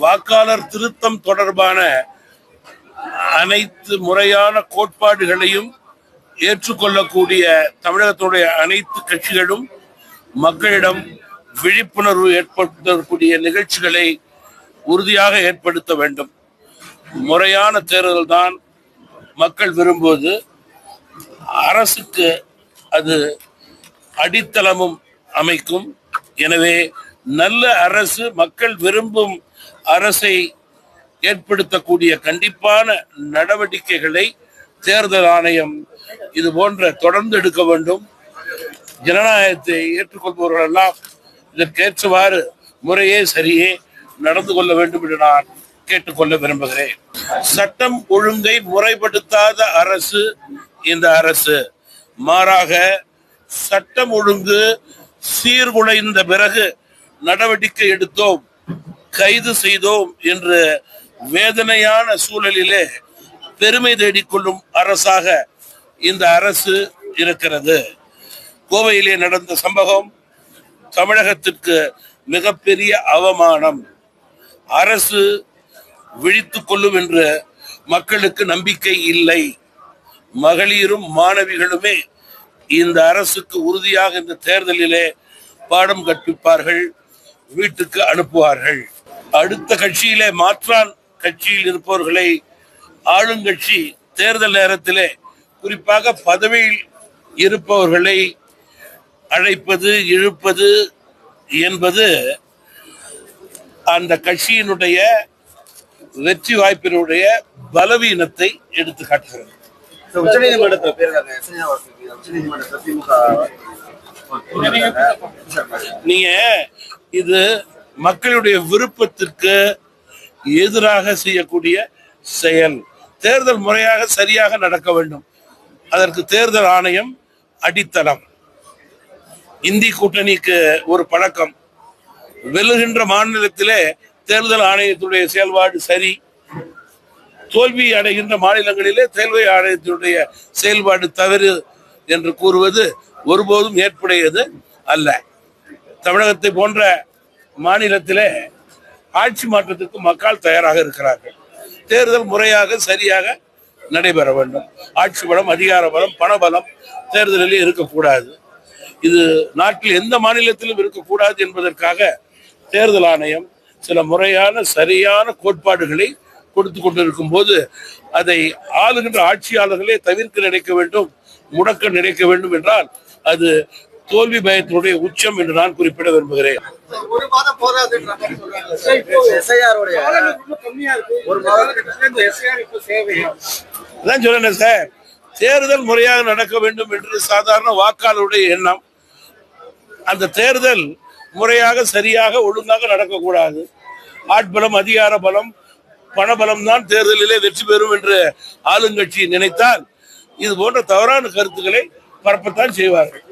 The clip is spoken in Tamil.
வாக்காளர் திருத்தம் தொடர்பான அனைத்து முறையான கோட்பாடுகளையும் ஏற்றுக்கொள்ளக்கூடிய தமிழகத்துடைய அனைத்து கட்சிகளும் மக்களிடம் விழிப்புணர்வு ஏற்படுத்தக்கூடிய நிகழ்ச்சிகளை உறுதியாக ஏற்படுத்த வேண்டும். முறையான தேர்தல் தான் மக்கள் விரும்புவது. அரசுக்கு அது அடித்தளமும் அமைக்கும். எனவே நல்ல அரசு, மக்கள் விரும்பும் அரசை ஏற்படுத்தக்கூடிய கண்டிப்பான நடவடிக்கைகளை தேர்தல் ஆணையம் இது போன்ற தொடர்ந்து எடுக்க வேண்டும். ஜனநாயகத்தை ஏற்றுக்கொள்பவர்கள் எல்லாம் இதற்கேற்றவாறு முறையே சரியே நடந்து கொள்ள வேண்டும் என்று நான் கேட்டுக்கொள்ள விரும்புகிறேன். சட்டம் ஒழுங்கை முறைப்படுத்தாத அரசு இந்த அரசு. மாறாக சட்டம் ஒழுங்கு சீர்குலைந்த பிறகு நடவடிக்கை எடுத்தோம், கைது செய்தோம் என்று வேதனையான சூழலிலே பெருமை தேடிக்கொள்ளும் அரசாக இந்த அரசு இருக்கிறது. கோவையிலே நடந்த சம்பவம் தமிழகத்திற்கு மிகப்பெரிய அவமானம். அரசு விழித்துக் கொள்ளும் என்று மக்களுக்கு நம்பிக்கை இல்லை. மகளிரும் மாணவிகளுமே இந்த அரசுக்கு உறுதியாக இந்த தேர்தலிலே பாடம் கற்பிப்பார்கள், வீட்டுக்கு அனுப்புவார்கள். அடுத்த கட்சியிலே மாற்றான் கட்சியில் இருப்பவர்களை ஆளுங்கட்சி தேர்தல் நேரத்திலே குறிப்பாக பதவியில் இருப்பவர்களை அழைப்பது, இழுப்பது என்பது அந்த கட்சியினுடைய வெற்றி வாய்ப்பினுடைய பலவீனத்தை எடுத்து காட்டுகிறது. நீங்க இது மக்களுடைய விருப்பத்திற்கு எதிராக செய்யக்கூடிய செயல். தேர்தல் முறையாக சரியாக நடக்க வேண்டும். அதற்கு தேர்தல் ஆணையம் அடித்தளம். இந்தி கூட்டணிக்கு ஒரு பழக்கம். வெல்லுகின்ற மாநிலத்திலே தேர்தல் ஆணையத்துடைய செயல்பாடு சரி, தோல்வி அடைகின்ற மாநிலங்களிலே தேர்தல் ஆணையத்தினுடைய செயல்பாடு தவறு என்று கூறுவது ஒருபோதும் ஏற்புடையது அல்ல. தமிழகத்தை போன்ற மாநிலத்திலே ஆட்சி மாற்றத்திற்கு மக்கள் தயாராக இருக்கிறார்கள். தேர்தல் முறையாக சரியாக நடைபெற வேண்டும். ஆட்சி பலம், அதிகார பலம், பணபலம் தேர்தலில் இருக்கக்கூடாது. இது நாட்டில் எந்த மாநிலத்திலும் இருக்கக்கூடாது என்பதற்காக தேர்தல் ஆணையம் சில முறையான சரியான கோட்பாடுகளை கொடுத்து கொண்டிருக்கும் போது அதை ஆளுகின்ற ஆட்சியாளர்களே தவிர்க்க நினைக்க வேண்டும், முடக்க நினைக்க வேண்டும் என்றால் அது தோல்வி பயத்தினுடைய உச்சம் என்று நான் குறிப்பிட விரும்புகிறேன். அதான் சொல்றேன் சார், தேர்தல் முறையாக நடக்க வேண்டும் என்று சாதாரண வாக்காளருடைய எண்ணம். அந்த தேர்தல் முறையாக சரியாக ஒழுங்காக நடக்கக்கூடாது. ஆட்பலம், அதிகார பலம், பணபலம் தான் தேர்தலிலே வெற்றி பெறும் என்று ஆளுங்கட்சி நினைத்தால் இது போன்ற தவறான கருத்துக்களை பரப்பத்தான் செய்வார்கள்.